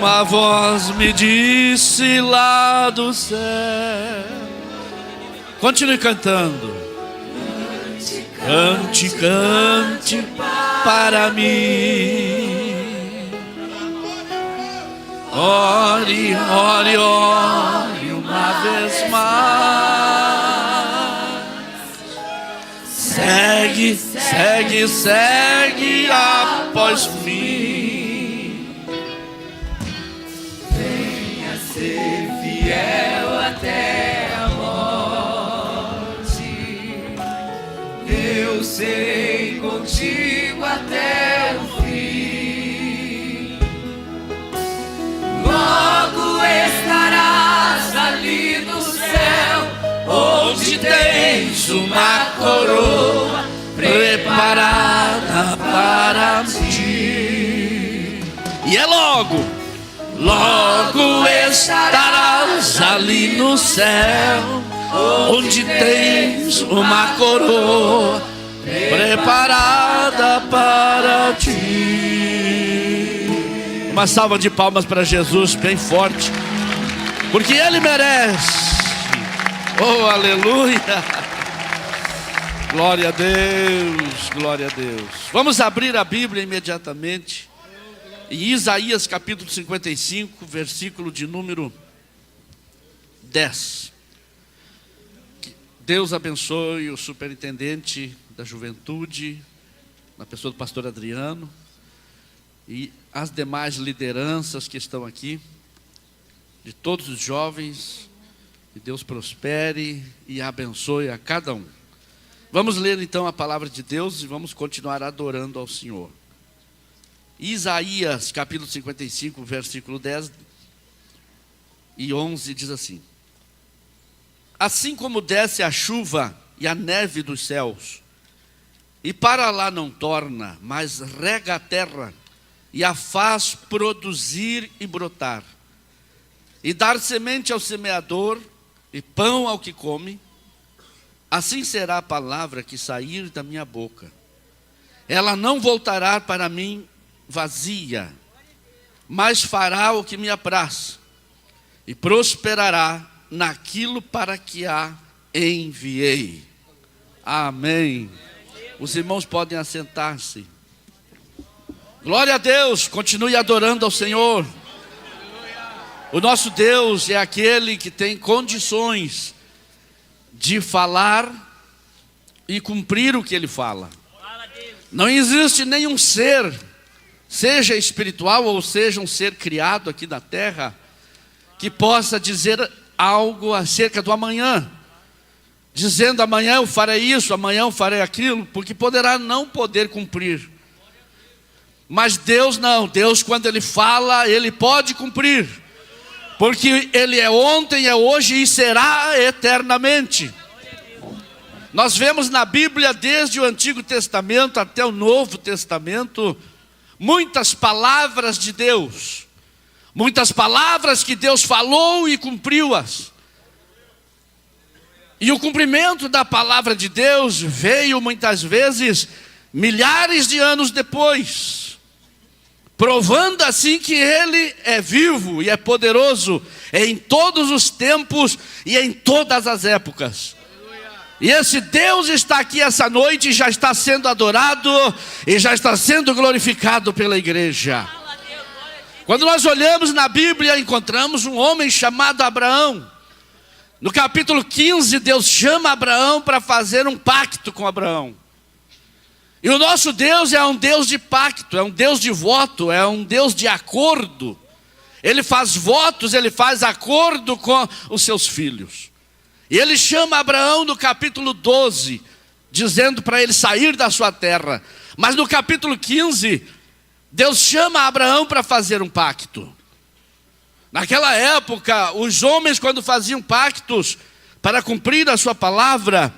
Uma voz me disse lá do céu. Continue cantando. Cante, cante para mim. Ore, ore, ore uma vez mais. Segue, segue, segue após mim. Venha ser fiel até a morte. Eu serei contigo até o fim. Logo estarás ali no céu, onde tens uma coroa preparada para ti. E é logo, logo estarás ali no céu, onde tens uma coroa preparada para ti. Uma salva de palmas para Jesus, bem forte, porque Ele merece. Oh, aleluia! Glória a Deus, glória a Deus. Vamos abrir a Bíblia imediatamente em Isaías capítulo 55, versículo de número 10. Deus abençoe o superintendente da juventude, na pessoa do pastor Adriano, e as demais lideranças que estão aqui, de todos os jovens. Que Deus prospere e abençoe a cada um. Vamos ler então a palavra de Deus e vamos continuar adorando ao Senhor. Isaías capítulo 55, versículo 10 e 11 diz assim: assim como desce a chuva e a neve dos céus, e para lá não torna, mas rega a terra e a faz produzir e brotar, e dar semente ao semeador e pão ao que come, assim será a palavra que sair da minha boca. Ela não voltará para mim vazia, mas fará o que me apraz, e prosperará naquilo para que a enviei. Amém. Os irmãos podem assentar-se. Glória a Deus, continue adorando ao Senhor. O nosso Deus é aquele que tem condições de falar e cumprir o que Ele fala. Não existe nenhum ser, seja espiritual ou seja um ser criado aqui na terra, que possa dizer algo acerca do amanhã, dizendo amanhã eu farei isso, amanhã eu farei aquilo, porque poderá não poder cumprir. Mas Deus não, Deus quando Ele fala, Ele pode cumprir, porque Ele é ontem, é hoje e será eternamente. Nós vemos na Bíblia, desde o Antigo Testamento até o Novo Testamento, muitas palavras de Deus, muitas palavras que Deus falou e cumpriu-as. E o cumprimento da palavra de Deus veio muitas vezes milhares de anos depois, provando assim que Ele é vivo e é poderoso em todos os tempos e em todas as épocas. E esse Deus está aqui essa noite e já está sendo adorado e já está sendo glorificado pela igreja. Quando nós olhamos na Bíblia, encontramos um homem chamado Abraão. No capítulo 15, Deus chama Abraão para fazer um pacto com Abraão. E o nosso Deus é um Deus de pacto, é um Deus de voto, é um Deus de acordo. Ele faz votos, Ele faz acordo com os seus filhos. E Ele chama Abraão no capítulo 12, dizendo para ele sair da sua terra. Mas no capítulo 15, Deus chama Abraão para fazer um pacto. Naquela época, os homens quando faziam pactos para cumprir a sua palavra,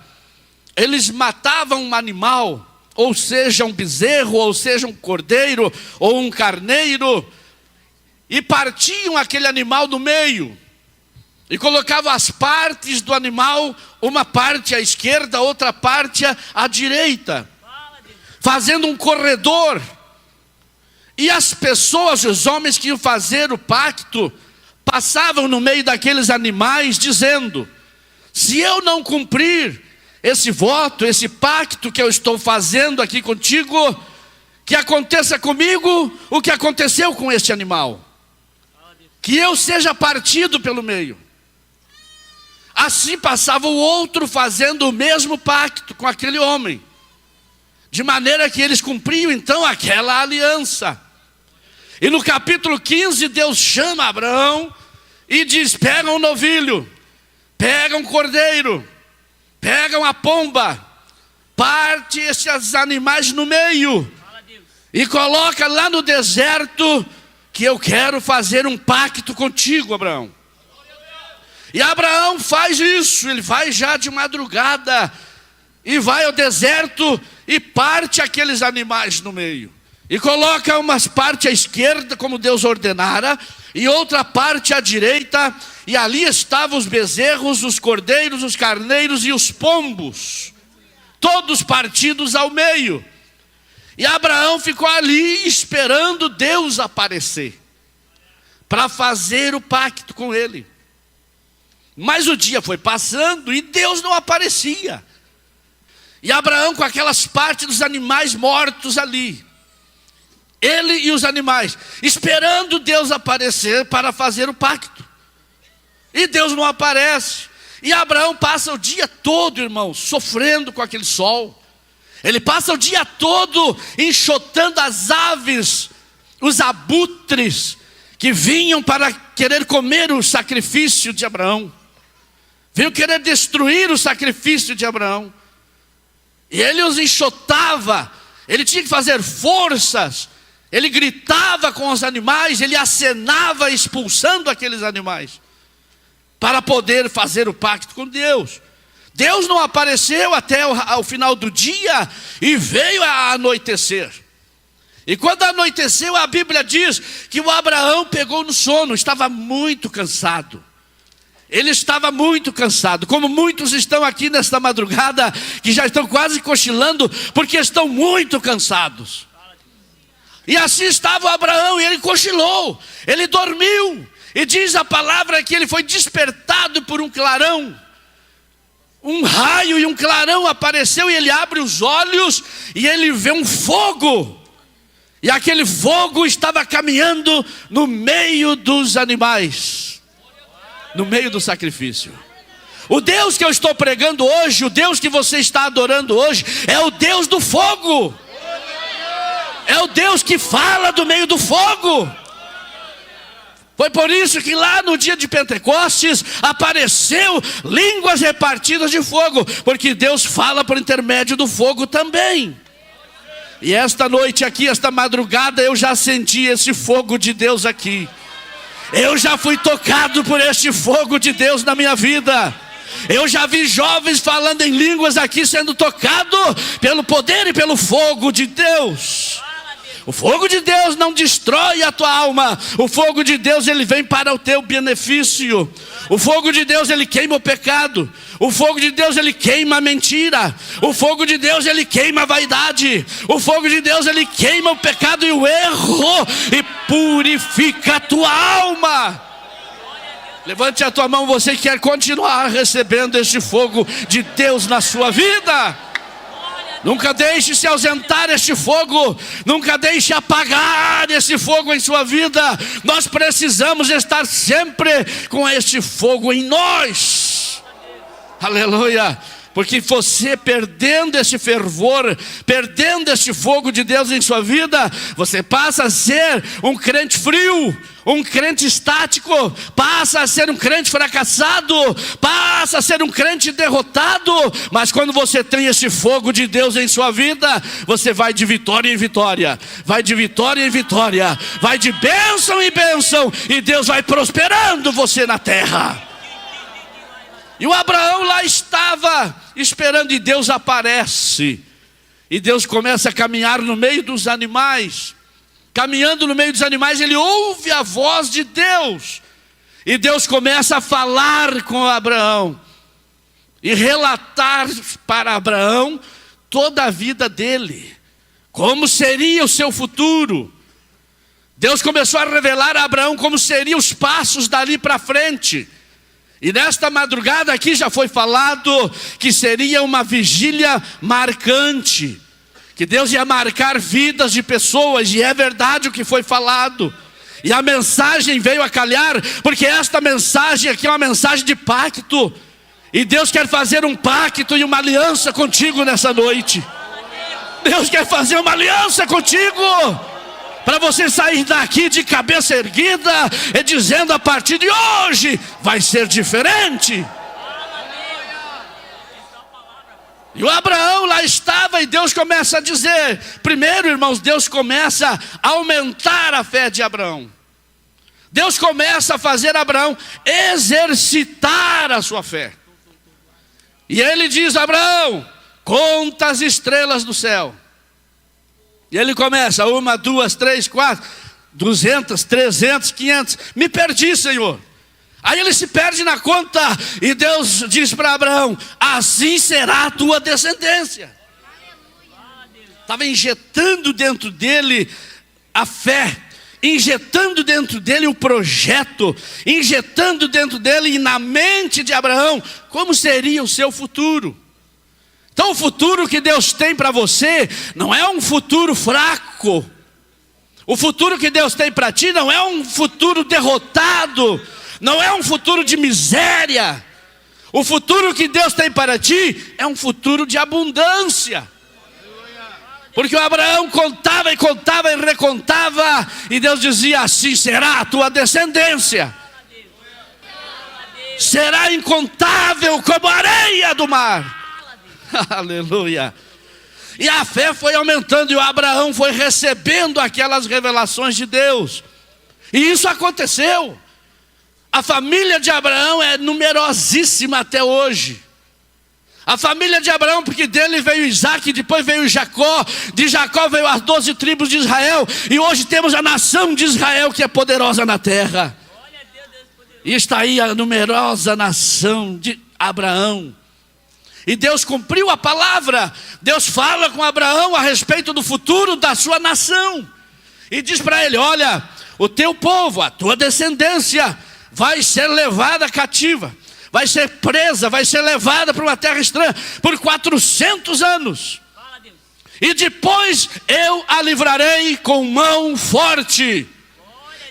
eles matavam um animal, ou seja um bezerro, ou seja um cordeiro, ou um carneiro, e partiam aquele animal no meio, e colocavam as partes do animal, uma parte à esquerda, outra parte à direita, fazendo um corredor. E as pessoas, os homens que iam fazer o pacto, passavam no meio daqueles animais dizendo: se eu não cumprir esse voto, esse pacto que eu estou fazendo aqui contigo, que aconteça comigo o que aconteceu com este animal, que eu seja partido pelo meio. Assim passava o outro fazendo o mesmo pacto com aquele homem, de maneira que eles cumpriam então aquela aliança. E no capítulo 15 Deus chama Abraão e diz: pega um novilho, pega um cordeiro, pega uma pomba, parte esses animais no meio e coloca lá no deserto, que eu quero fazer um pacto contigo, Abraão. E Abraão faz isso, ele vai já de madrugada e vai ao deserto e parte aqueles animais no meio. E coloca umas parte à esquerda, como Deus ordenara, e outra parte à direita, e ali estavam os bezerros, os cordeiros, os carneiros e os pombos, todos partidos ao meio. E Abraão ficou ali esperando Deus aparecer, para fazer o pacto com ele. Mas o dia foi passando e Deus não aparecia. E Abraão com aquelas partes dos animais mortos ali, ele e os animais, esperando Deus aparecer para fazer o pacto. E Deus não aparece. E Abraão passa o dia todo, irmãos, sofrendo com aquele sol. Ele passa o dia todo enxotando as aves, os abutres, que vinham para querer comer o sacrifício de Abraão. Vinham querer destruir o sacrifício de Abraão. E ele os enxotava, ele tinha que fazer forças. Ele gritava com os animais, ele acenava expulsando aqueles animais, para poder fazer o pacto com Deus. Deus não apareceu até o final do dia, e veio a anoitecer. E quando anoiteceu, a Bíblia diz que o Abraão pegou no sono, estava muito cansado. Ele estava muito cansado, como muitos estão aqui nesta madrugada, que já estão quase cochilando, porque estão muito cansados. E assim estava o Abraão, e ele cochilou, ele dormiu. E diz a palavra que ele foi despertado por um clarão. Um raio e um clarão apareceu, e ele abre os olhos, e ele vê um fogo. E aquele fogo estava caminhando no meio dos animais, no meio do sacrifício. O Deus que eu estou pregando hoje, o Deus que você está adorando hoje, é o Deus do fogo. É o Deus que fala do meio do fogo. Foi por isso que lá no dia de Pentecostes apareceu línguas repartidas de fogo, porque Deus fala por intermédio do fogo também. E esta noite aqui, esta madrugada, eu já senti esse fogo de Deus aqui. Eu já fui tocado por este fogo de Deus na minha vida. Eu já vi jovens falando em línguas aqui, sendo tocado pelo poder e pelo fogo de Deus. O fogo de Deus não destrói a tua alma. O fogo de Deus, ele vem para o teu benefício. O fogo de Deus, ele queima o pecado. O fogo de Deus, ele queima a mentira. O fogo de Deus, ele queima a vaidade. O fogo de Deus, ele queima o pecado e o erro, e purifica a tua alma. Levante a tua mão, você que quer continuar recebendo este fogo de Deus na sua vida. Nunca deixe se ausentar este fogo. Nunca deixe apagar esse fogo em sua vida. Nós precisamos estar sempre com este fogo em nós. Aleluia. Porque você perdendo esse fervor, perdendo este fogo de Deus em sua vida, você passa a ser um crente frio, um crente estático, passa a ser um crente fracassado, passa a ser um crente derrotado. Mas quando você tem esse fogo de Deus em sua vida, você vai de vitória em vitória, vai de vitória em vitória, vai de bênção em bênção, e Deus vai prosperando você na terra. E o Abraão lá estava esperando, e Deus aparece. E Deus começa a caminhar no meio dos animais. Caminhando no meio dos animais, ele ouve a voz de Deus. E Deus começa a falar com Abraão. E relatar para Abraão toda a vida dele. Como seria o seu futuro. Deus começou a revelar a Abraão como seriam os passos dali para frente. E nesta madrugada aqui já foi falado que seria uma vigília marcante, que Deus ia marcar vidas de pessoas, e é verdade o que foi falado. E a mensagem veio a calhar, porque esta mensagem aqui é uma mensagem de pacto. E Deus quer fazer um pacto e uma aliança contigo nessa noite. Deus quer fazer uma aliança contigo, para você sair daqui de cabeça erguida e dizendo: a partir de hoje vai ser diferente. E o Abraão lá estava, e Deus começa a dizer, primeiro, irmãos, Deus começa a aumentar a fé de Abraão. Deus começa a fazer Abraão exercitar a sua fé. E ele diz: Abraão, conta as estrelas do céu. E ele começa: 1, 2, 3, 4, 200, 300, 500. Me perdi, Senhor. Aí ele se perde na conta, e Deus diz para Abraão: assim será a tua descendência. Estava injetando dentro dele a fé, injetando dentro dele o projeto, injetando dentro dele e na mente de Abraão como seria o seu futuro. Então o futuro que Deus tem para você não é um futuro fraco. O futuro que Deus tem para ti não é um futuro derrotado, não é um futuro de miséria. O futuro que Deus tem para ti é um futuro de abundância. Porque o Abraão contava e contava e recontava, e Deus dizia: assim será a tua descendência. Será incontável como a areia do mar. Aleluia. E a fé foi aumentando, e o Abraão foi recebendo aquelas revelações de Deus. E isso aconteceu. A família de Abraão é numerosíssima até hoje. A família de Abraão, porque dele veio Isaac, depois veio Jacó, de Jacó veio as 12 tribos de Israel, e hoje temos a nação de Israel, que é poderosa na terra. E está aí a numerosa nação de Abraão. E Deus cumpriu a palavra. Deus fala com Abraão a respeito do futuro da sua nação, e diz para ele: olha, o teu povo, a tua descendência vai ser levada cativa, vai ser presa, vai ser levada para uma terra estranha por 400 anos. E depois eu a livrarei com mão forte.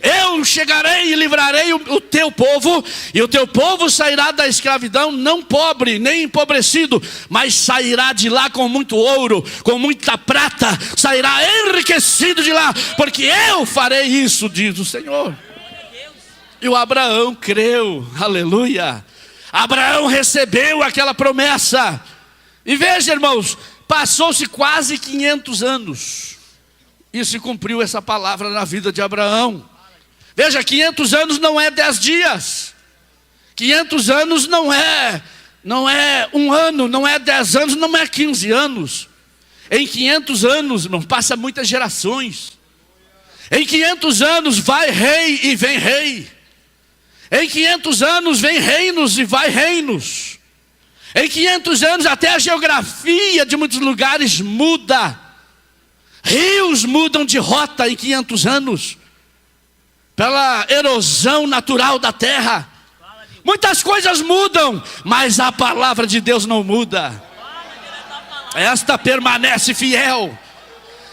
Eu chegarei e livrarei o teu povo, e o teu povo sairá da escravidão não pobre, nem empobrecido, mas sairá de lá com muito ouro, com muita prata, sairá enriquecido de lá, porque eu farei isso, diz o Senhor. E o Abraão creu, aleluia. Abraão recebeu aquela promessa. E veja, irmãos, passou-se quase 500 anos e se cumpriu essa palavra na vida de Abraão. Veja, 500 anos não é 10 dias. 500 anos não é um ano, não é 10 anos, não é 15 anos. Em 500 anos, irmão, passa muitas gerações. Em 500 anos vai rei e vem rei. Em 500 anos vem reinos e vai reinos. Em 500 anos até a geografia de muitos lugares muda. Rios mudam de rota em 500 anos, pela erosão natural da terra. Muitas coisas mudam, mas a palavra de Deus não muda. Esta permanece fiel.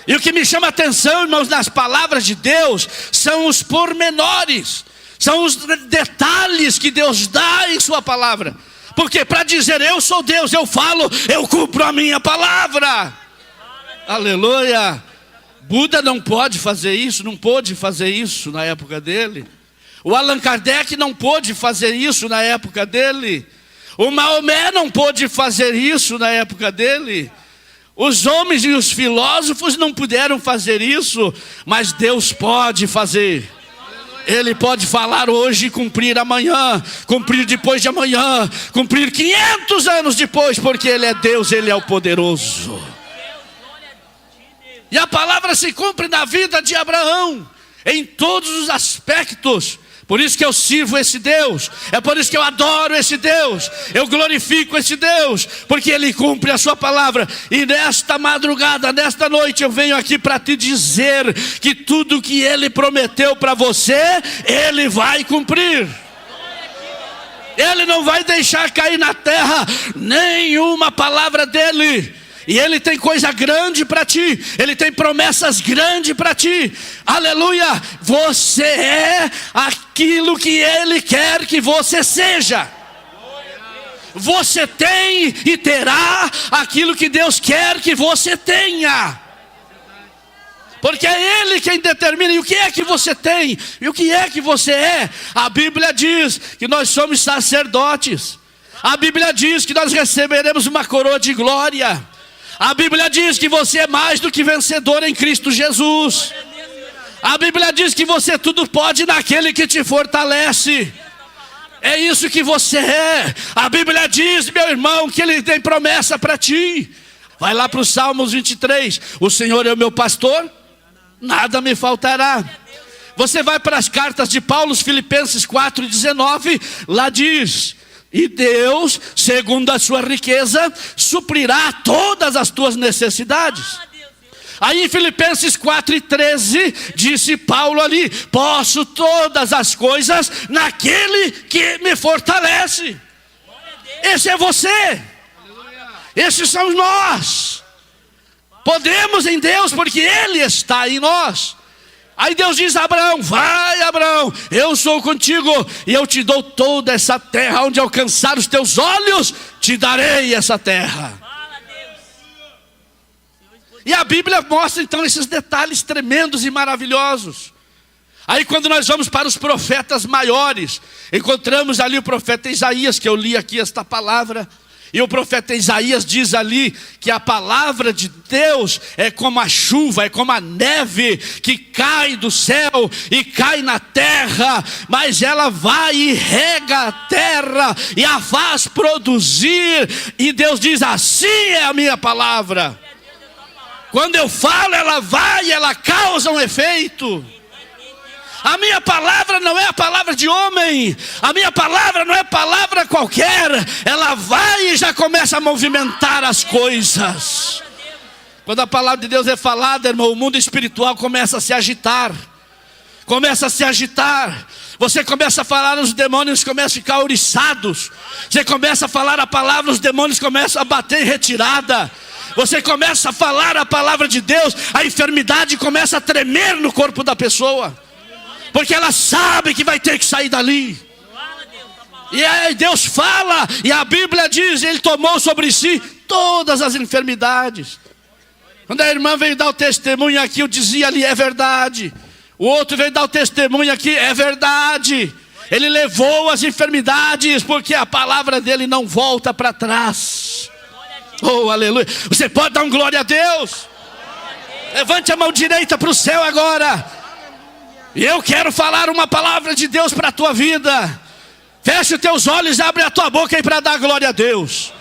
E o que me chama a atenção, irmãos, nas palavras de Deus, são os pormenores, são os detalhes que Deus dá em sua palavra. Porque para dizer eu sou Deus, eu falo, eu cumpro a minha palavra. Aleluia. Buda não pode fazer isso, não pôde fazer isso na época dele. O Allan Kardec não pôde fazer isso na época dele. O Maomé não pôde fazer isso na época dele. Os homens e os filósofos não puderam fazer isso, mas Deus pode fazer. Ele pode falar hoje e cumprir amanhã, cumprir depois de amanhã, cumprir 500 anos depois, porque Ele é Deus, Ele é o poderoso. E a palavra se cumpre na vida de Abraão, em todos os aspectos. Por isso que eu sirvo esse Deus, é por isso que eu adoro esse Deus, eu glorifico esse Deus, porque Ele cumpre a sua palavra. E nesta madrugada, nesta noite, eu venho aqui para te dizer que tudo que Ele prometeu para você, Ele vai cumprir. Ele não vai deixar cair na terra nenhuma palavra dEle. E Ele tem coisa grande para ti, Ele tem promessas grandes para ti, aleluia. Você é aquilo que Ele quer que você seja. Você tem e terá aquilo que Deus quer que você tenha. Porque é Ele quem determina. E o que é que você tem? E o que é que você é? A Bíblia diz que nós somos sacerdotes. A Bíblia diz que nós receberemos uma coroa de glória. A Bíblia diz que você é mais do que vencedor em Cristo Jesus. A Bíblia diz que você tudo pode naquele que te fortalece. É isso que você é. A Bíblia diz, meu irmão, que Ele tem promessa para ti. Vai lá para o Salmos 23. O Senhor é o meu pastor, nada me faltará. Você vai para as cartas de Paulo, Filipenses 4:19. Lá diz: e Deus, segundo a sua riqueza, suprirá todas as tuas necessidades. Aí em Filipenses 4:13, disse Paulo ali: posso todas as coisas naquele que me fortalece. Esse é você. Esses somos nós. Podemos em Deus porque Ele está em nós. Aí Deus diz a Abraão: vai Abraão, eu sou contigo e eu te dou toda essa terra. Onde alcançar os teus olhos, te darei essa terra. E a Bíblia mostra então esses detalhes tremendos e maravilhosos. Aí quando nós vamos para os profetas maiores, encontramos ali o profeta Isaías, que eu li aqui esta palavra. E o profeta Isaías diz ali que a palavra de Deus é como a chuva, é como a neve que cai do céu e cai na terra, mas ela vai e rega a terra e a faz produzir. E Deus diz: assim é a minha palavra. Quando eu falo, ela vai e ela causa um efeito. A minha palavra não é a palavra de homem. A minha palavra não é palavra qualquer. Ela vai e já começa a movimentar as coisas. Quando a palavra de Deus é falada, irmão, o mundo espiritual começa a se agitar. Começa a se agitar. Você começa a falar, os demônios começam a ficar ouriçados. Você começa a falar a palavra, os demônios começam a bater em retirada. Você começa a falar a palavra de Deus, a enfermidade começa a tremer no corpo da pessoa. Porque ela sabe que vai ter que sair dali. E aí Deus fala, e a Bíblia diz: Ele tomou sobre si todas as enfermidades. Quando a irmã veio dar o testemunho aqui, eu dizia ali: é verdade. O outro veio dar o testemunho aqui: é verdade. Ele levou as enfermidades, porque a palavra dele não volta para trás. Oh, aleluia. Você pode dar um glória a Deus? Levante a mão direita para o céu agora. E eu quero falar uma palavra de Deus para a tua vida. Feche os teus olhos e abre a tua boca aí para dar glória a Deus.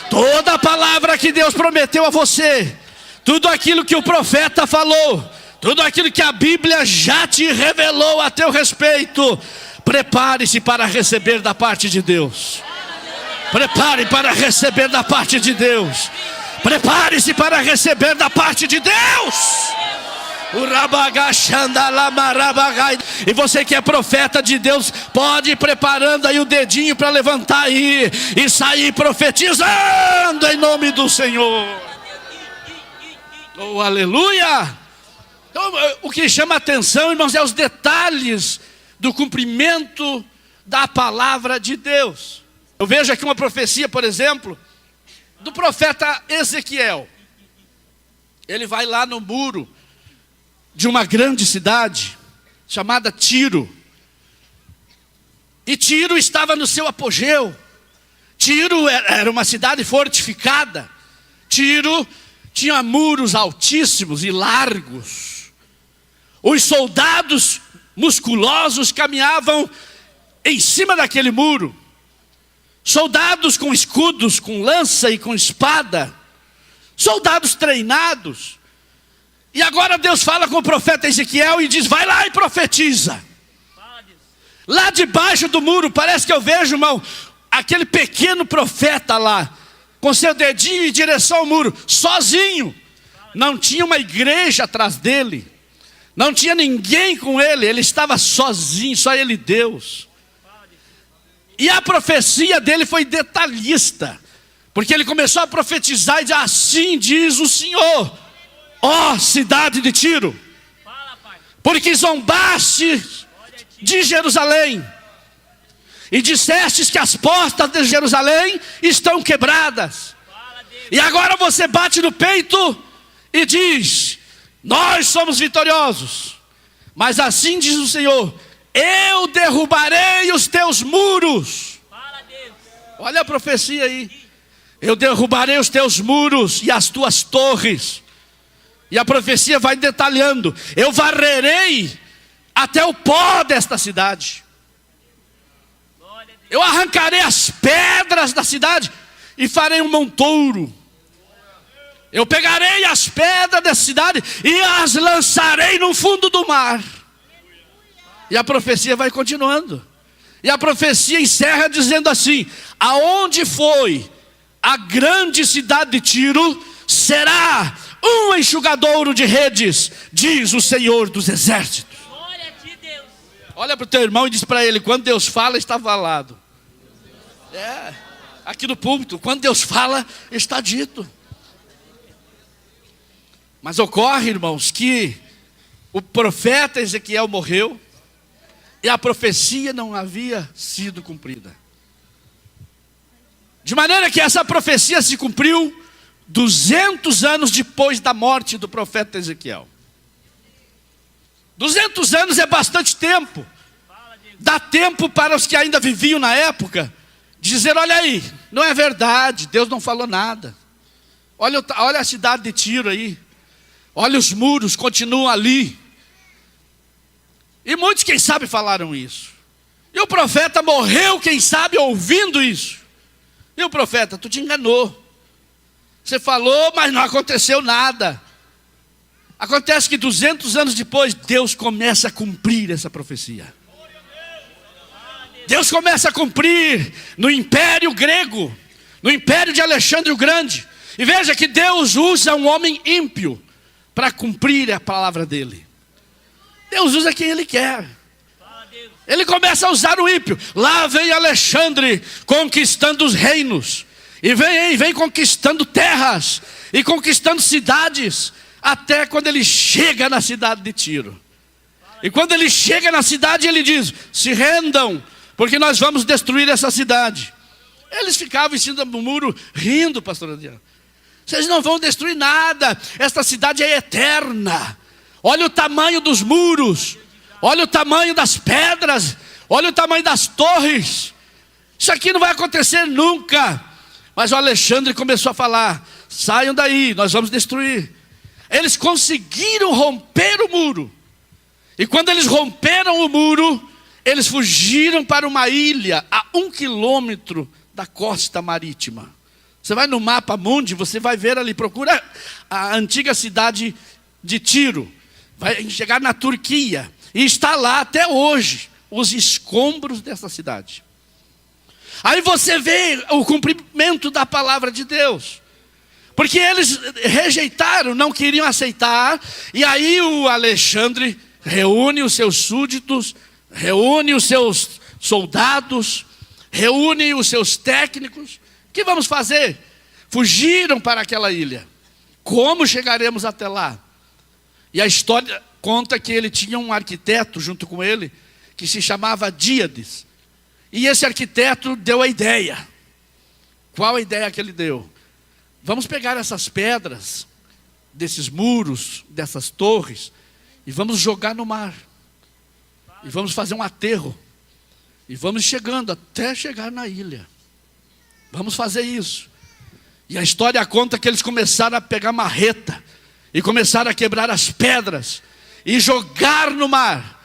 Toda a palavra que Deus prometeu a você, tudo aquilo que o profeta falou, tudo aquilo que a Bíblia já te revelou a teu respeito, prepare-se para receber da parte de Deus. Prepare para receber da parte de Deus. Prepare-se para receber da parte de Deus. E você que é profeta de Deus, pode ir preparando aí o dedinho para levantar aí e sair profetizando em nome do Senhor. Oh, aleluia. Então, o que chama a atenção, irmãos, é os detalhes do cumprimento da palavra de Deus. Eu vejo aqui uma profecia, por exemplo, do profeta Ezequiel. Ele vai lá no muro de uma grande cidade chamada Tiro. E Tiro estava no seu apogeu. Tiro era uma cidade fortificada. Tiro tinha muros altíssimos e largos. Os soldados musculosos caminhavam em cima daquele muro. Soldados com escudos, com lança e com espada. Soldados treinados. E agora Deus fala com o profeta Ezequiel e diz: vai lá e profetiza. Lá debaixo do muro, parece que eu vejo, irmão, aquele pequeno profeta lá, com seu dedinho em direção ao muro, sozinho. Não tinha uma igreja atrás dele. Não tinha ninguém com ele. Ele estava sozinho, só ele e Deus. E a profecia dele foi detalhista. Porque ele começou a profetizar e dizer: assim diz o Senhor, ó cidade de Tiro, porque zombaste de Jerusalém, e dissestes que as portas de Jerusalém estão quebradas. E agora você bate no peito e diz: nós somos vitoriosos. Mas assim diz o Senhor: eu derrubarei os teus muros. Olha a profecia aí. Eu derrubarei os teus muros e as tuas torres. E a profecia vai detalhando: eu varrerei até o pó desta cidade. Eu arrancarei as pedras da cidade e farei um montouro. Eu pegarei as pedras da cidade e as lançarei no fundo do mar. E a profecia vai continuando. E a profecia encerra dizendo assim: aonde foi a grande cidade de Tiro, será um enxugadouro de redes, diz o Senhor dos Exércitos. Olha para o teu irmão e diz para ele: quando Deus fala, está falado. Aqui no púlpito, quando Deus fala, está dito. Mas ocorre, irmãos, que o profeta Ezequiel morreu e a profecia não havia sido cumprida. De maneira que essa profecia se cumpriu 200 anos depois da morte do profeta Ezequiel. 200 anos é bastante tempo. Dá tempo para os que ainda viviam na época dizer: olha aí, não é verdade, Deus não falou nada. Olha a cidade de Tiro aí. Olha os muros, continuam ali. E muitos, quem sabe, falaram isso. E o profeta morreu, quem sabe, ouvindo isso. E o profeta: tu te enganou. Você falou, mas não aconteceu nada. Acontece que 200 anos depois, Deus começa a cumprir essa profecia. Deus começa a cumprir no Império Grego, no Império de Alexandre o Grande. E veja que Deus usa um homem ímpio para cumprir a palavra dele. Deus usa quem Ele quer. Ele começa a usar o ímpio. Lá vem Alexandre conquistando os reinos. E vem conquistando terras. E conquistando cidades. Até quando ele chega na cidade de Tiro. E quando ele chega na cidade, ele diz: se rendam, porque nós vamos destruir essa cidade. Eles ficavam em cima do muro rindo, pastor Adriano. Vocês não vão destruir nada. Esta cidade é eterna. Olha o tamanho dos muros. Olha o tamanho das pedras. Olha o tamanho das torres. Isso aqui não vai acontecer nunca. Mas o Alexandre começou a falar: saiam daí, nós vamos destruir. Eles conseguiram romper o muro. E quando eles romperam o muro, eles fugiram para uma ilha a 1 quilômetro da costa marítima. Você vai no mapa mundi, você vai ver ali, procura a antiga cidade de Tiro. Vai chegar na Turquia. E está lá até hoje os escombros dessa cidade. Aí você vê o cumprimento da palavra de Deus. Porque eles rejeitaram, não queriam aceitar. E aí o Alexandre reúne os seus súditos, reúne os seus soldados, reúne os seus técnicos. O que vamos fazer? Fugiram para aquela ilha. Como chegaremos até lá? E a história conta que ele tinha um arquiteto junto com ele, que se chamava Díades. E esse arquiteto deu a ideia. Qual a ideia que ele deu? Vamos pegar essas pedras, desses muros, dessas torres, e vamos jogar no mar. E vamos fazer um aterro. E vamos chegando até chegar na ilha. Vamos fazer isso. E a história conta que eles começaram a pegar marreta e começaram a quebrar as pedras e jogar no mar.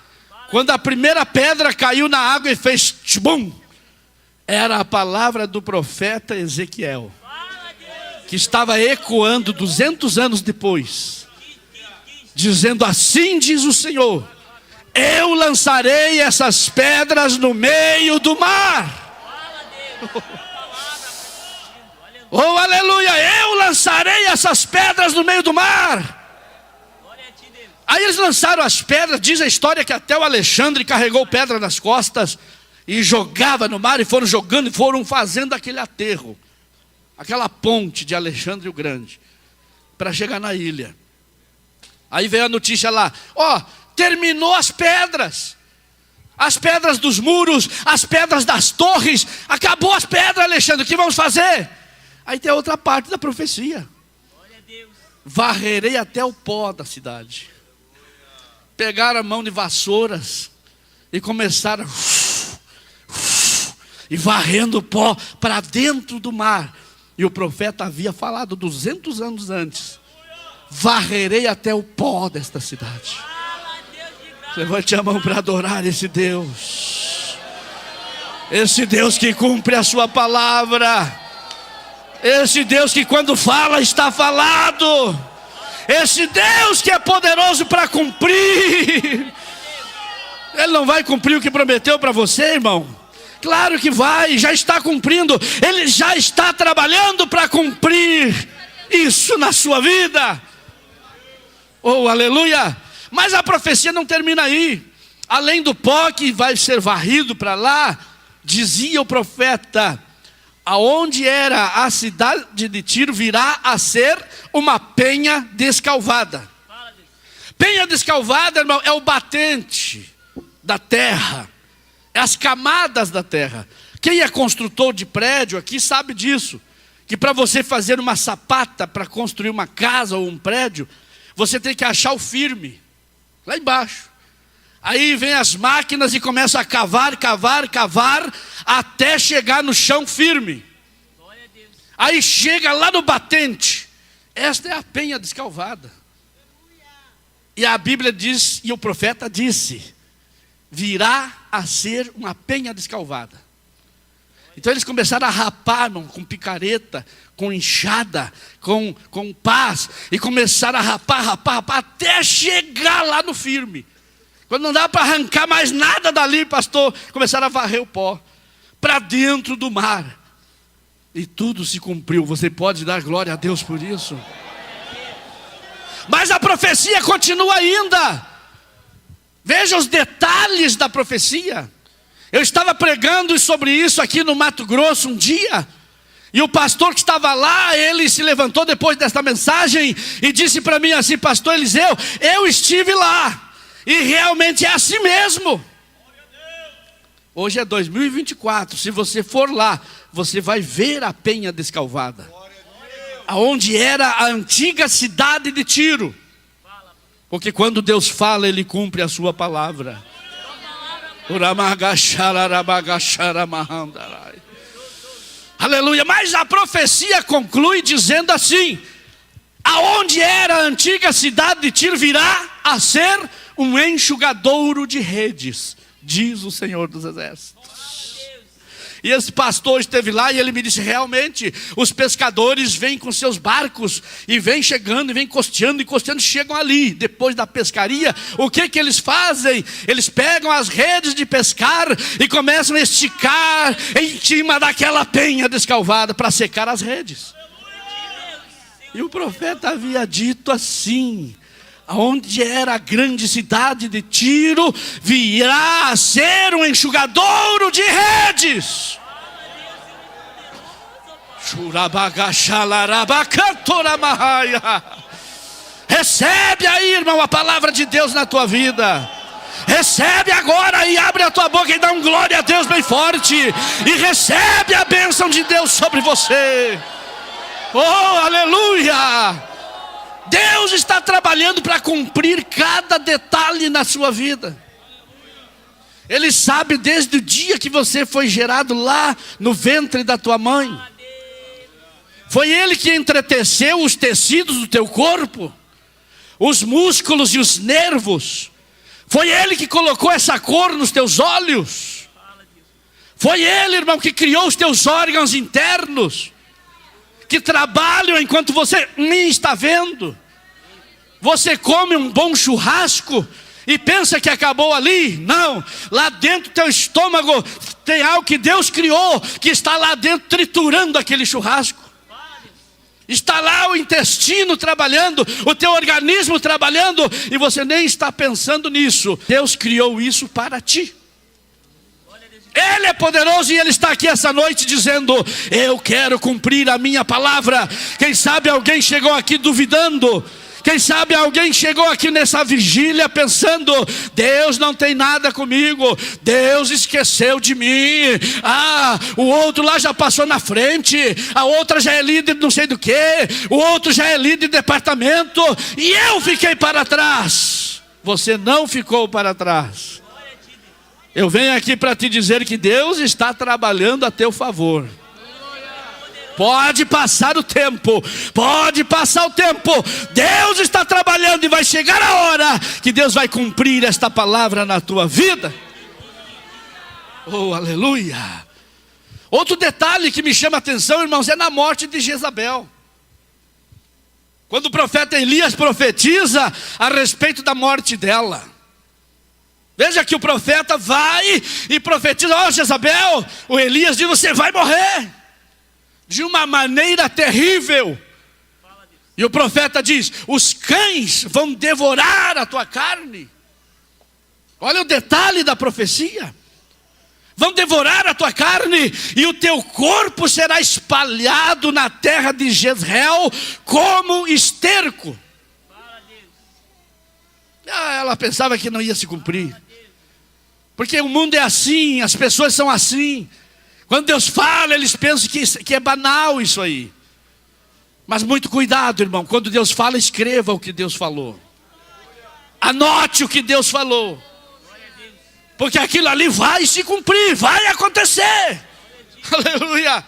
Quando a primeira pedra caiu na água e fez tchubum, era a palavra do profeta Ezequiel, que estava ecoando 200 anos depois, dizendo: assim diz o Senhor, eu lançarei essas pedras no meio do mar. Oh, aleluia, eu lançarei essas pedras no meio do mar. Aí eles lançaram as pedras, diz a história que até o Alexandre carregou pedra nas costas e jogava no mar, e foram jogando e foram fazendo aquele aterro, aquela ponte de Alexandre o Grande, para chegar na ilha. Aí veio a notícia lá, ó, terminou as pedras dos muros, as pedras das torres, acabou as pedras, Alexandre, o que vamos fazer? Aí tem a outra parte da profecia. Varrerei até o pó da cidade. Pegaram a mão de vassouras e começaram e varrendo o pó para dentro do mar. E o profeta havia falado 200 anos antes: varrerei até o pó desta cidade. Levante a mão para adorar esse Deus. Esse Deus que cumpre a sua palavra. Esse Deus que quando fala está falado. Esse Deus que é poderoso para cumprir. Ele não vai cumprir o que prometeu para você, irmão? Claro que vai, já está cumprindo. Ele já está trabalhando para cumprir isso na sua vida. Oh, aleluia. Mas a profecia não termina aí. Além do pó que vai ser varrido para lá, dizia o profeta: aonde era a cidade de Tiro virá a ser uma penha descalvada. Penha descalvada, irmão, é o batente da terra, é as camadas da terra. Quem é construtor de prédio aqui sabe disso, que para você fazer uma sapata, para construir uma casa ou um prédio, você tem que achar o firme, lá embaixo. Aí vem as máquinas e começam a cavar, até chegar no chão firme. Aí chega lá no batente. Esta é a penha descalvada. E a Bíblia diz, e o profeta disse: virá a ser uma penha descalvada. Então eles começaram a rapar, irmão, com picareta, com enxada, com pás, e começaram a rapar, até chegar lá no firme. Quando não dava para arrancar mais nada dali, pastor, começaram a varrer o pó para dentro do mar. E tudo se cumpriu. Você pode dar glória a Deus por isso? Mas a profecia continua ainda. Veja os detalhes da profecia. Eu estava pregando sobre isso aqui no Mato Grosso um dia, e o pastor que estava lá, ele se levantou depois desta mensagem e disse para mim assim: pastor Eliseu, eu estive lá, e realmente é assim mesmo. Hoje é 2024, se você for lá, você vai ver a penha descalvada, aonde era a antiga cidade de Tiro. Porque quando Deus fala, Ele cumpre a sua palavra. Aleluia. Mas a profecia conclui dizendo assim: aonde era a antiga cidade de Tiro virá a ser um enxugadouro de redes, diz o Senhor dos Exércitos. E esse pastor esteve lá e ele me disse: realmente, os pescadores vêm com seus barcos e vêm chegando e vêm costeando, chegam ali. Depois da pescaria, o que eles fazem? Eles pegam as redes de pescar e começam a esticar em cima daquela penha descalvada para secar as redes. E o profeta havia dito assim: aonde era a grande cidade de Tiro virá a ser um enxugadouro de redes. Recebe aí, irmão, a palavra de Deus na tua vida. Recebe agora e abre a tua boca e dá um glória a Deus bem forte. E recebe a bênção de Deus sobre você. Oh, aleluia! Deus está trabalhando para cumprir cada detalhe na sua vida. Ele sabe desde o dia que você foi gerado lá no ventre da tua mãe. Foi Ele que entreteceu os tecidos do teu corpo, os músculos e os nervos. Foi Ele que colocou essa cor nos teus olhos. Foi Ele, irmão, que criou os teus órgãos internos, que trabalham enquanto você nem está vendo. Você come um bom churrasco e pensa que acabou ali. Não, lá dentro do teu estômago tem algo que Deus criou, que está lá dentro triturando aquele churrasco. Está lá o intestino trabalhando, o teu organismo trabalhando, e você nem está pensando nisso. Deus criou isso para ti. Ele é poderoso e Ele está aqui essa noite dizendo: eu quero cumprir a minha palavra. Quem sabe alguém chegou aqui duvidando. Quem sabe alguém chegou aqui nessa vigília pensando: Deus não tem nada comigo, Deus esqueceu de mim. O outro lá já passou na frente, a outra já é líder não sei do que, o outro já é líder de departamento, e eu fiquei para trás. Você não ficou para trás. Eu venho aqui para te dizer que Deus está trabalhando a teu favor. Pode passar o tempo, pode passar o tempo, Deus está trabalhando e vai chegar a hora que Deus vai cumprir esta palavra na tua vida. Oh, aleluia. Outro detalhe que me chama a atenção, irmãos, é na morte de Jezabel. Quando o profeta Elias profetiza a respeito da morte dela. Veja que o profeta vai e profetiza: ó, Jezabel, o Elias diz: você vai morrer de uma maneira terrível. E o profeta diz: os cães vão devorar a tua carne. Olha o detalhe da profecia. Vão devorar a tua carne, e o teu corpo será espalhado na terra de Jezreel como esterco. Ela pensava que não ia se cumprir, porque o mundo é assim, as pessoas são assim. Quando Deus fala, eles pensam que é banal isso aí. Mas muito cuidado, irmão. Quando Deus fala, escreva o que Deus falou. Anote o que Deus falou. Porque aquilo ali vai se cumprir, vai acontecer. Aleluia.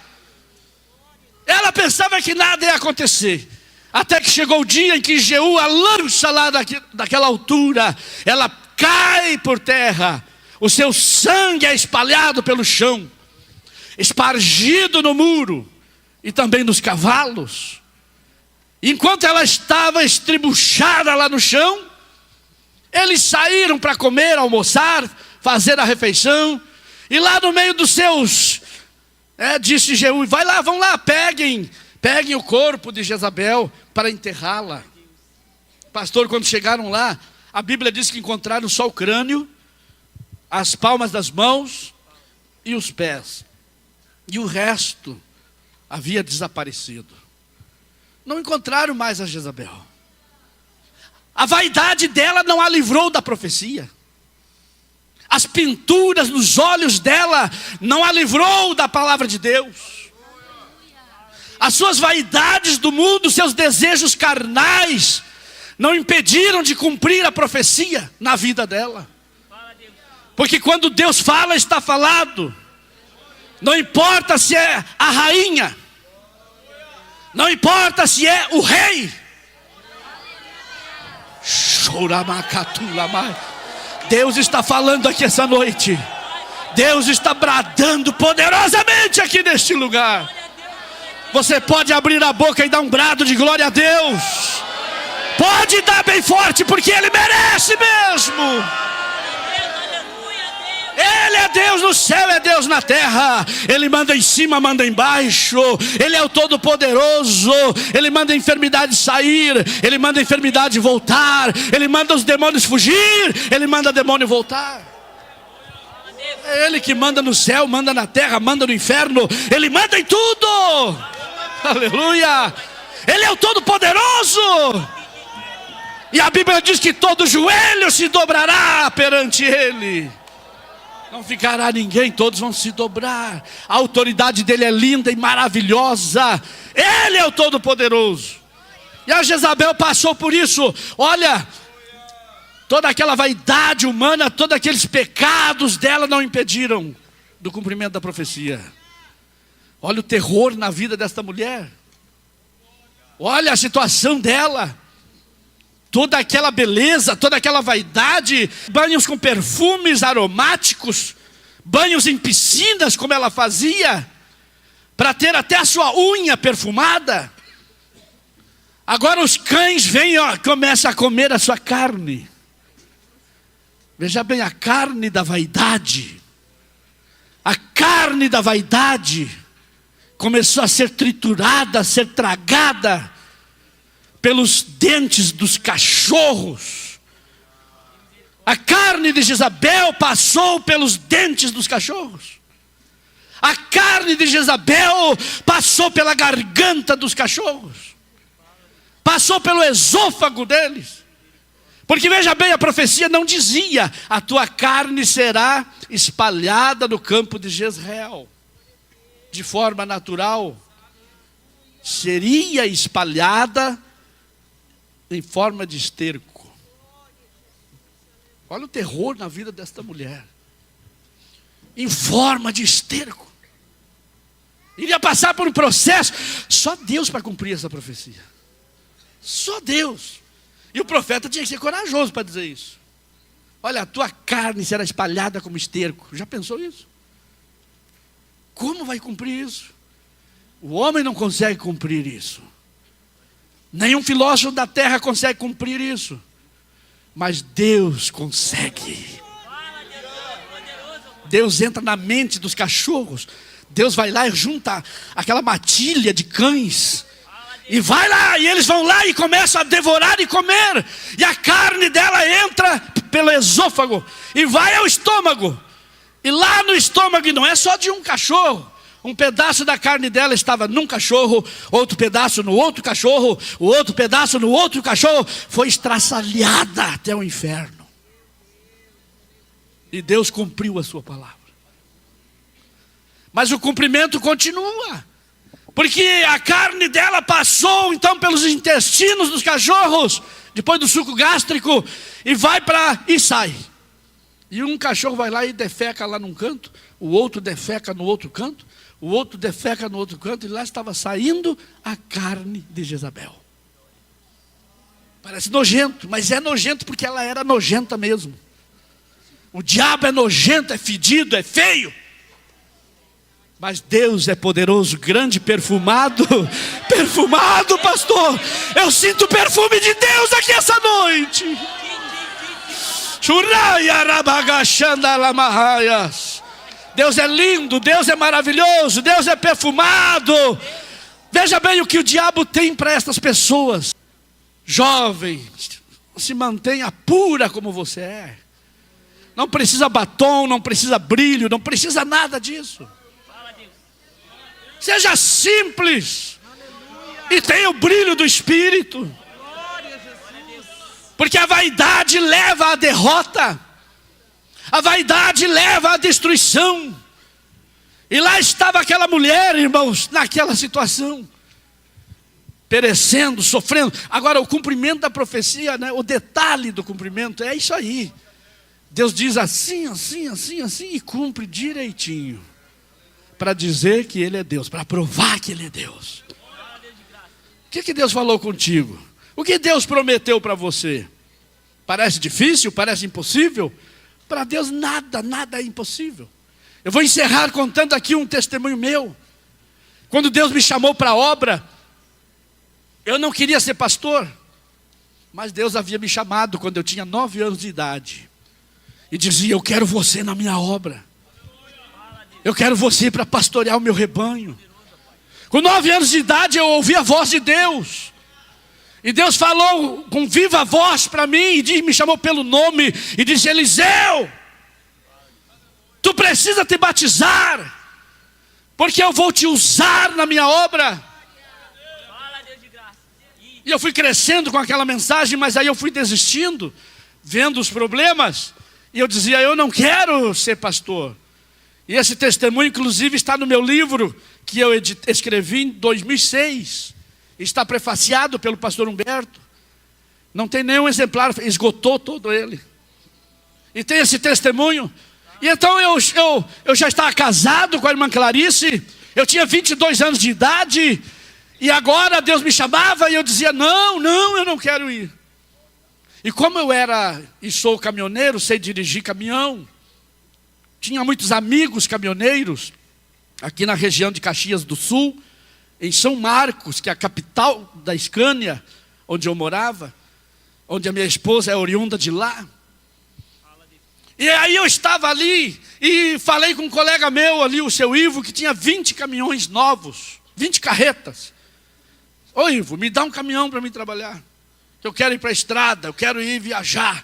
Ela pensava que nada ia acontecer. Até que chegou o dia em que Jeú a lança lá daquela altura. Ela cai por terra. O seu sangue é espalhado pelo chão, espargido no muro e também nos cavalos. Enquanto ela estava estribuchada lá no chão, eles saíram para comer, almoçar, fazer a refeição. E lá no meio dos seus, disse Jeú: vai lá, vão lá, peguem o corpo de Jezabel para enterrá-la. Pastor, quando chegaram lá, a Bíblia diz que encontraram só o crânio, as palmas das mãos e os pés. E o resto havia desaparecido. Não encontraram mais a Jezabel. A vaidade dela não a livrou da profecia. As pinturas nos olhos dela não a livrou da palavra de Deus. As suas vaidades do mundo, seus desejos carnais, não impediram de cumprir a profecia na vida dela. Porque quando Deus fala, está falado. Não importa se é a rainha, não importa se é o rei. Deus está falando aqui essa noite. Deus está bradando poderosamente aqui neste lugar. Você pode abrir a boca e dar um brado de glória a Deus. Pode dar bem forte, porque Ele merece mesmo. Ele é Deus no céu, é Deus na terra. Ele manda em cima, manda embaixo. Ele é o Todo-Poderoso. Ele manda a enfermidade sair, Ele manda a enfermidade voltar, Ele manda os demônios fugir, Ele manda o demônio voltar. É Ele que manda no céu, manda na terra, manda no inferno. Ele manda em tudo. Aleluia. Ele é o Todo-Poderoso. E a Bíblia diz que todo joelho se dobrará perante Ele. Não ficará ninguém, todos vão se dobrar. A autoridade dele é linda e maravilhosa. Ele é o Todo-Poderoso. E a Jezabel passou por isso. Olha, toda aquela vaidade humana, todos aqueles pecados dela não impediram do cumprimento da profecia. Olha o terror na vida desta mulher. Olha a situação dela. Toda aquela beleza, toda aquela vaidade, banhos com perfumes aromáticos, banhos em piscinas como ela fazia, para ter até a sua unha perfumada. Agora os cães vêm e começam a comer a sua carne. Veja bem, a carne da vaidade, a carne da vaidade começou a ser triturada, a ser tragada pelos dentes dos cachorros. A carne de Jezabel passou pelos dentes dos cachorros. A carne de Jezabel passou pela garganta dos cachorros. Passou pelo esôfago deles. Porque veja bem, a profecia não dizia: a tua carne será espalhada no campo de Jezreel. De forma natural, seria espalhada em forma de esterco. Olha o terror na vida desta mulher. Em forma de esterco. Iria passar por um processo. Só Deus para cumprir essa profecia. Só Deus. E o profeta tinha que ser corajoso para dizer isso. Olha, a tua carne será espalhada como esterco. Já pensou isso? Como vai cumprir isso? O homem não consegue cumprir isso. Nenhum filósofo da terra consegue cumprir isso. Mas Deus consegue. Deus entra na mente dos cachorros. Deus vai lá e junta aquela matilha de cães. E vai lá, e eles vão lá e começam a devorar e comer. E a carne dela entra pelo esôfago e vai ao estômago. E lá no estômago, e não é só de um cachorro. Um pedaço da carne dela estava num cachorro, outro pedaço no outro cachorro, o outro pedaço no outro cachorro. Foi estraçalhada até o inferno. E Deus cumpriu a sua palavra. Mas o cumprimento continua. Porque a carne dela passou então pelos intestinos dos cachorros, depois do suco gástrico, e sai. E um cachorro vai lá e defeca lá num canto, o outro defeca no outro canto, o outro defeca no outro canto, e lá estava saindo a carne de Jezabel. Parece nojento, mas é nojento porque ela era nojenta mesmo. O diabo é nojento, é fedido, é feio. Mas Deus é poderoso, grande, perfumado. Perfumado, pastor. Eu sinto o perfume de Deus aqui essa noite. Deus é lindo, Deus é maravilhoso, Deus é perfumado. Veja bem o que o diabo tem para estas pessoas. Jovem, se mantenha pura como você é. Não precisa batom, não precisa brilho, não precisa nada disso. Seja simples e tenha o brilho do Espírito. Porque a vaidade leva à derrota. A vaidade leva à destruição. E lá estava aquela mulher, irmãos, naquela situação, perecendo, sofrendo. Agora o cumprimento da profecia, né, o detalhe do cumprimento é isso aí. Deus diz assim, assim, assim, assim, e cumpre direitinho. Para dizer que Ele é Deus, para provar que Ele é Deus. O que Deus falou contigo? O que Deus prometeu para você? Parece difícil? Parece impossível? Para Deus nada é impossível. Eu vou encerrar contando aqui um testemunho meu. Quando Deus me chamou para a obra, eu não queria ser pastor, mas Deus havia me chamado quando eu tinha 9 anos de idade. E dizia: eu quero você na minha obra. Eu quero você para pastorear o meu rebanho. Com 9 anos de idade eu ouvi a voz de Deus. E Deus falou com viva voz para mim, e me chamou pelo nome, e disse: Eliseu, tu precisa te batizar, porque eu vou te usar na minha obra. E eu fui crescendo com aquela mensagem, mas aí eu fui desistindo, vendo os problemas, e eu dizia: eu não quero ser pastor. E esse testemunho, inclusive, está no meu livro, que eu escrevi em 2006. Está prefaciado pelo pastor Humberto. Não tem nenhum exemplar, esgotou todo ele. E tem esse testemunho. E então eu já estava casado com a irmã Clarice. Eu tinha 22 anos de idade. E agora Deus me chamava e eu dizia: não, eu não quero ir. E como eu era e sou caminhoneiro, sei dirigir caminhão, tinha muitos amigos caminhoneiros aqui na região de Caxias do Sul, em São Marcos, que é a capital da Scania, onde eu morava, onde a minha esposa é oriunda de lá. E aí eu estava ali e falei com um colega meu ali, o seu Ivo, que tinha 20 caminhões novos, 20 carretas. Ô Ivo, me dá um caminhão para mim trabalhar. Eu quero ir para a estrada, eu quero ir viajar.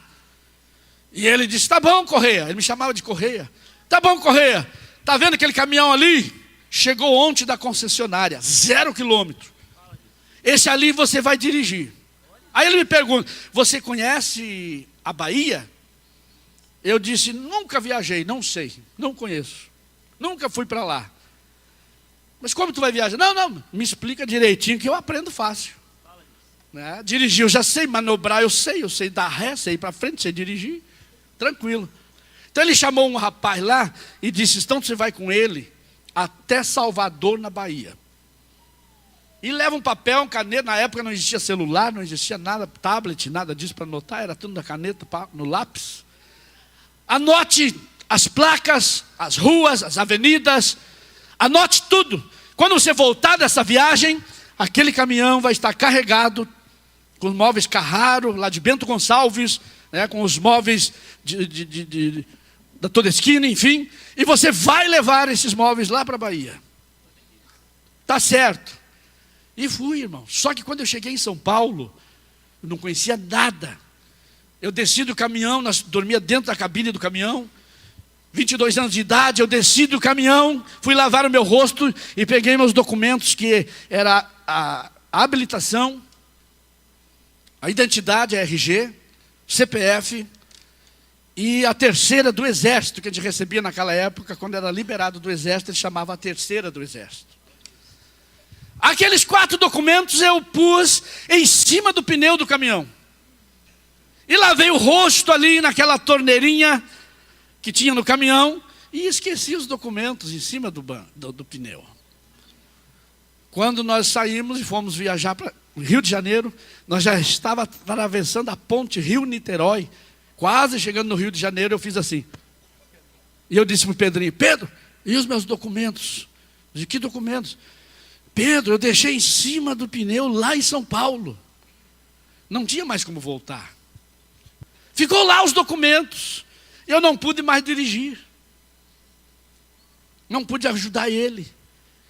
E ele disse, tá bom, Correia. Ele me chamava de Correia. Tá bom, Correia. Tá vendo aquele caminhão ali? Chegou ontem da concessionária, 0 quilômetro. Esse ali você vai dirigir. Aí ele me pergunta, você conhece a Bahia? Eu disse, nunca viajei, não sei, não conheço. Nunca fui para lá. Mas como tu vai viajar? Não, me explica direitinho que eu aprendo fácil. Né? Dirigir, eu já sei manobrar, eu sei dar ré, sei ir para frente, sei dirigir. Tranquilo. Então ele chamou um rapaz lá e disse, então você vai com ele até Salvador, na Bahia. E leva um papel, uma caneta. Na época não existia celular, não existia nada, tablet, nada disso para anotar. Era tudo na caneta, no lápis. Anote as placas, as ruas, as avenidas. Anote tudo. Quando você voltar dessa viagem, aquele caminhão vai estar carregado com os móveis Carraro, lá de Bento Gonçalves, né, com os móveis da Toda Esquina, enfim. E você vai levar esses móveis lá para a Bahia. Tá certo. E fui, irmão. Só que quando eu cheguei em São Paulo, eu não conhecia nada. Eu desci do caminhão, dormia dentro da cabine do caminhão. 22 anos de idade, eu desci do caminhão, fui lavar o meu rosto e peguei meus documentos, que era a habilitação, a identidade, a RG, CPF e a terceira do Exército, que a gente recebia naquela época, quando era liberado do Exército, ele chamava a terceira do Exército. Aqueles 4 documentos eu pus em cima do pneu do caminhão. E lavei o rosto ali naquela torneirinha que tinha no caminhão e esqueci os documentos em cima do pneu. Quando nós saímos e fomos viajar para o Rio de Janeiro, nós já estava atravessando a ponte Rio-Niterói, quase chegando no Rio de Janeiro, eu fiz assim. E eu disse para o Pedrinho, Pedro, e os meus documentos? De que documentos? Pedro, eu deixei em cima do pneu lá em São Paulo. Não tinha mais como voltar. Ficou lá os documentos. Eu não pude mais dirigir. Não pude ajudar ele.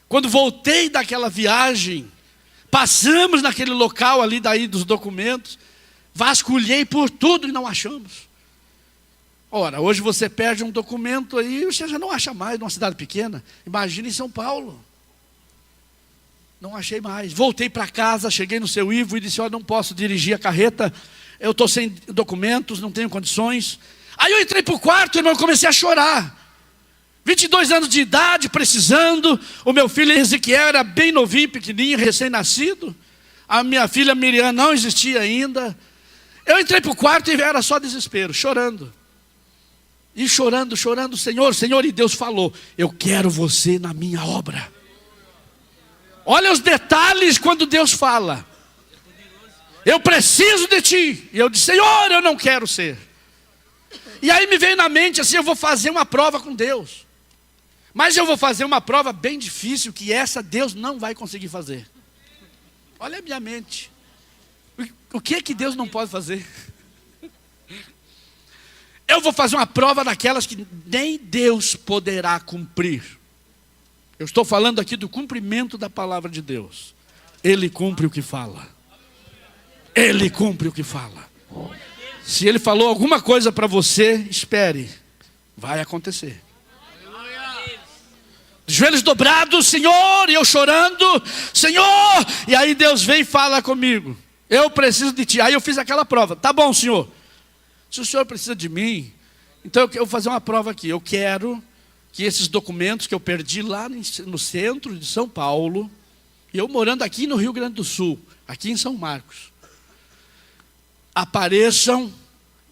Quando voltei daquela viagem, passamos naquele local ali daí dos documentos, vasculhei por tudo e não achamos. Ora, hoje você perde um documento aí, você já não acha mais numa cidade pequena. Imagina em São Paulo. Não achei mais. Voltei para casa, cheguei no seu Ivo e disse, olha, não posso dirigir a carreta, eu estou sem documentos, não tenho condições. Aí eu entrei para o quarto, irmão, comecei a chorar. 22 anos de idade, precisando. O meu filho Ezequiel era bem novinho, pequenininho, recém-nascido. A minha filha Miriam não existia ainda. Eu entrei para o quarto e era só desespero, chorando. E chorando, Senhor, e Deus falou, eu quero você na minha obra. Olha os detalhes quando Deus fala. Eu preciso de ti. E eu disse, Senhor, eu não quero ser. E aí me veio na mente assim, eu vou fazer uma prova com Deus. Mas eu vou fazer uma prova bem difícil, que essa Deus não vai conseguir fazer. Olha a minha mente. O que é que Deus não pode fazer? Eu vou fazer uma prova daquelas que nem Deus poderá cumprir. Eu estou falando aqui do cumprimento da palavra de Deus. Ele cumpre o que fala. Ele cumpre o que fala. Se Ele falou alguma coisa para você, espere. Vai acontecer. Joelhos dobrados, Senhor, e eu chorando, Senhor. E aí Deus vem e fala comigo. Eu preciso de ti. Aí eu fiz aquela prova. Tá bom, Senhor. Se o Senhor precisa de mim, então eu vou fazer uma prova aqui. Eu quero que esses documentos que eu perdi lá no centro de São Paulo, e eu morando aqui no Rio Grande do Sul, aqui em São Marcos, apareçam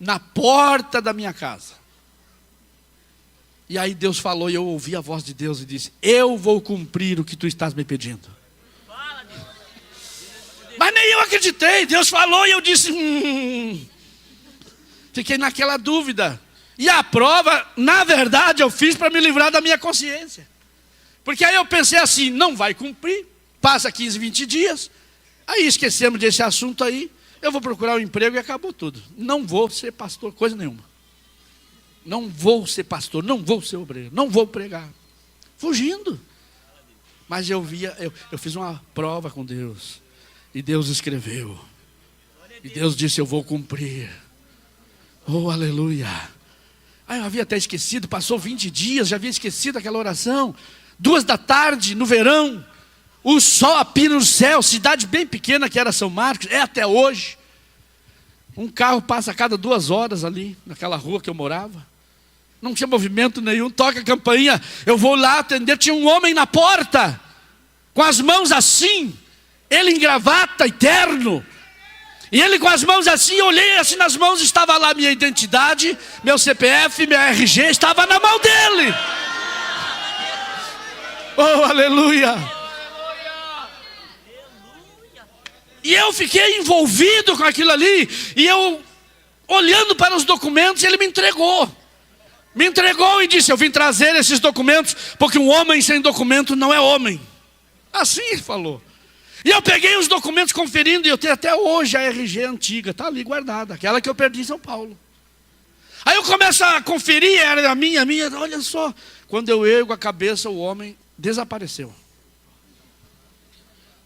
na porta da minha casa. E aí Deus falou, e eu ouvi a voz de Deus e disse, eu vou cumprir o que tu estás me pedindo. Mas nem eu acreditei, Deus falou e eu disse, Fiquei naquela dúvida. E a prova, na verdade, eu fiz para me livrar da minha consciência. Porque aí eu pensei assim, não vai cumprir, passa 15, 20 dias, aí esquecemos desse assunto aí, eu vou procurar um emprego e acabou tudo. Não vou ser pastor, coisa nenhuma. Não vou ser pastor, não vou ser obreiro, não vou pregar. Fugindo. Mas eu fiz uma prova com Deus. E Deus escreveu. E Deus disse, eu vou cumprir. Oh, aleluia. Ah, eu havia até esquecido, passou 20 dias, já havia esquecido aquela oração. 2 da tarde, no verão, o sol a pino no céu, cidade bem pequena que era São Marcos, é até hoje. Um carro passa a cada 2 horas ali, naquela rua que eu morava. Não tinha movimento nenhum, toca a campainha, eu vou lá atender, tinha um homem na porta, com as mãos assim, ele em gravata e terno. E ele com as mãos assim, eu olhei assim nas mãos, estava lá minha identidade, meu CPF, meu RG, estava na mão dele. Oh, aleluia. E eu fiquei envolvido com aquilo ali, e eu olhando para os documentos, ele me entregou. Me entregou e disse, eu vim trazer esses documentos, porque um homem sem documento não é homem. Assim ele falou. E eu peguei os documentos conferindo, e eu tenho até hoje a RG antiga, está ali guardada, aquela que eu perdi em São Paulo. Aí eu começo a conferir, era a minha, olha só. Quando eu ergo a cabeça, o homem desapareceu.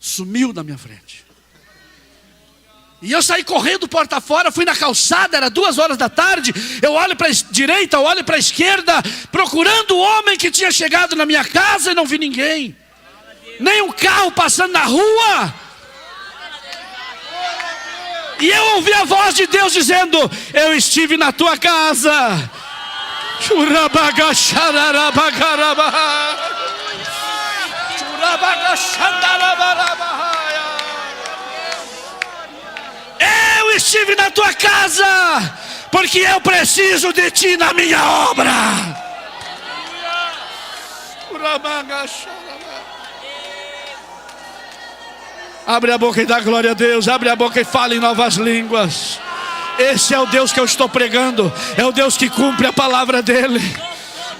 Sumiu da minha frente. E eu saí correndo porta fora, fui na calçada, era 2 horas da tarde. Eu olho para a direita, eu olho para a esquerda, procurando o homem que tinha chegado na minha casa e não vi ninguém. Nem um carro passando na rua. E eu ouvi a voz de Deus dizendo, eu estive na tua casa. Eu estive na tua casa, porque eu preciso de ti na minha obra. Abre a boca e dá glória a Deus. Abre a boca e fala em novas línguas. Esse é o Deus que eu estou pregando. É o Deus que cumpre a palavra dele.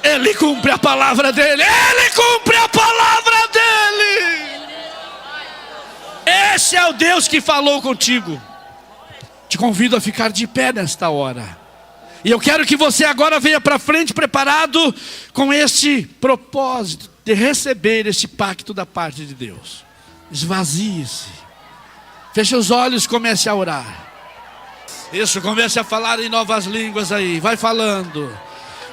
Ele cumpre a palavra dele. Ele cumpre a palavra dele. Esse é o Deus que falou contigo. Te convido a ficar de pé nesta hora. E eu quero que você agora venha para frente preparado com esse propósito de receber esse pacto da parte de Deus. Esvazie-se. Feche os olhos, comece a orar. Isso, comece a falar em novas línguas aí. Vai falando.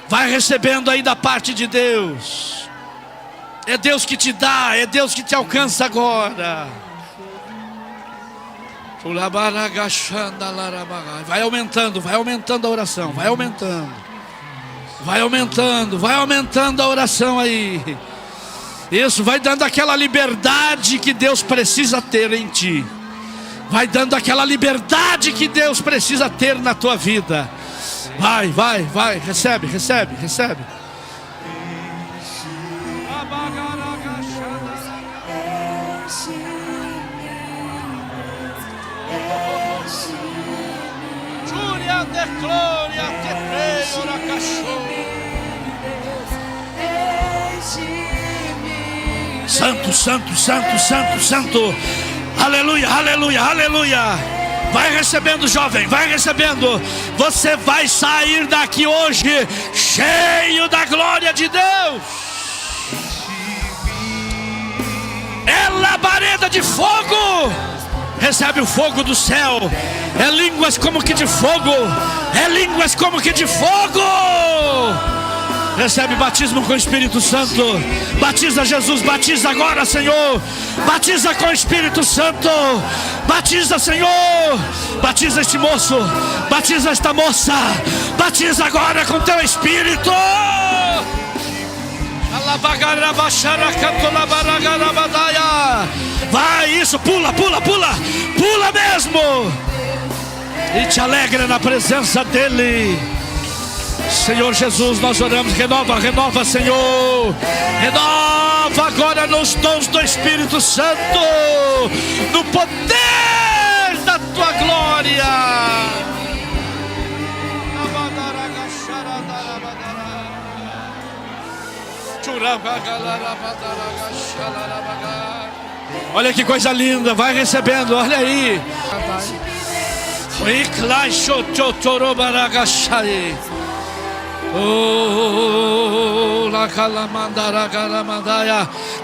Vai recebendo aí da parte de Deus. É Deus que te dá, é Deus que te alcança agora. Vai aumentando a oração, vai aumentando a oração aí. Isso, vai dando aquela liberdade que Deus precisa ter em ti. Vai dando aquela liberdade que Deus precisa ter na tua vida. Vai, recebe. Santo. Aleluia. Vai recebendo, jovem, vai recebendo. Você vai sair daqui hoje cheio da glória de Deus. É labareda de fogo. Recebe o fogo do céu. É línguas como que de fogo. Recebe batismo com o Espírito Santo. Batiza Jesus, batiza agora, Senhor. Batiza com o Espírito Santo. Batiza, Senhor. Batiza este moço. Batiza esta moça. Batiza agora com teu Espírito. Vai, isso, pula mesmo. E te alegra na presença dEle. Senhor Jesus, nós oramos, renova, Senhor. Renova agora nos dons do Espírito Santo, no poder da tua glória. Olha que coisa linda, vai recebendo, olha aí. Oh,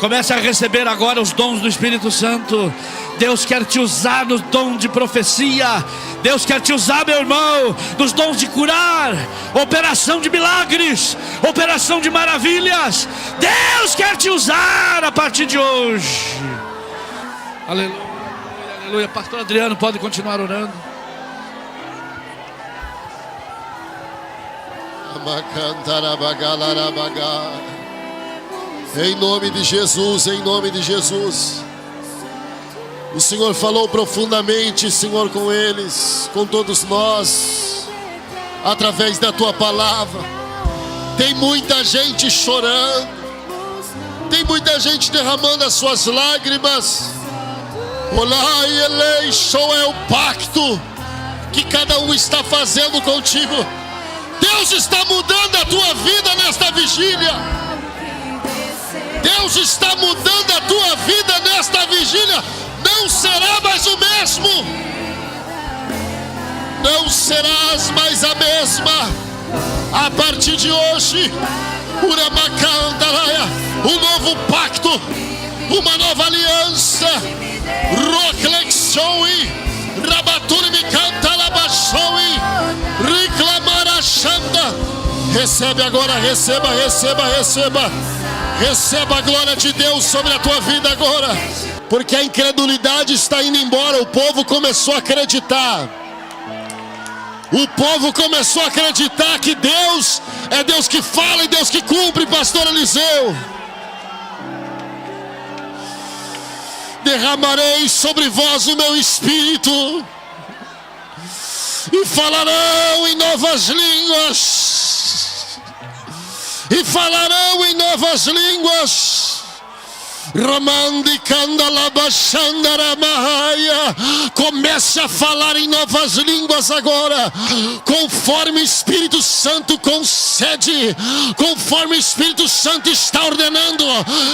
comece a receber agora os dons do Espírito Santo. Deus quer te usar no dom de profecia. Deus quer te usar, meu irmão, nos dons de curar, operação de milagres, operação de maravilhas. Deus quer te usar a partir de hoje. Aleluia, aleluia. Pastor Adriano, pode continuar orando. Em nome de Jesus, em nome de Jesus. O Senhor falou profundamente, Senhor, com eles, com todos nós, através da Tua palavra. Tem muita gente chorando, tem muita gente derramando as suas lágrimas. Olá, Eleixo, é o pacto que cada um está fazendo contigo. Deus está mudando a tua vida nesta vigília. Deus está mudando a tua vida nesta vigília. Não será mais o mesmo. Não serás mais a mesma. A partir de hoje, um novo pacto, uma nova aliança. Roclexoi, Rabaturi me canta labachoi, reclamar a chanda. Recebe agora, receba, receba, receba. Receba a glória de Deus sobre a tua vida agora. Porque a incredulidade está indo embora. O povo começou a acreditar. O povo começou a acreditar que Deus é Deus que fala e Deus que cumpre, pastor Eliseu. Derramarei sobre vós o meu espírito e falarão em novas línguas. E falarão em novas línguas. Ramandi Kandalabashandaramahaya. Comece a falar em novas línguas agora, conforme o Espírito Santo concede, conforme o Espírito Santo está ordenando.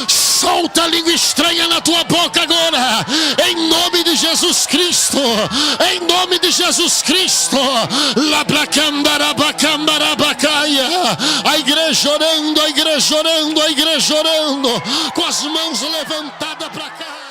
Solta a língua estranha na tua boca agora, em nome de Jesus Cristo, em nome de Jesus Cristo. A igreja orando, a igreja orando, a igreja orando, com as mãos levantadas para cá.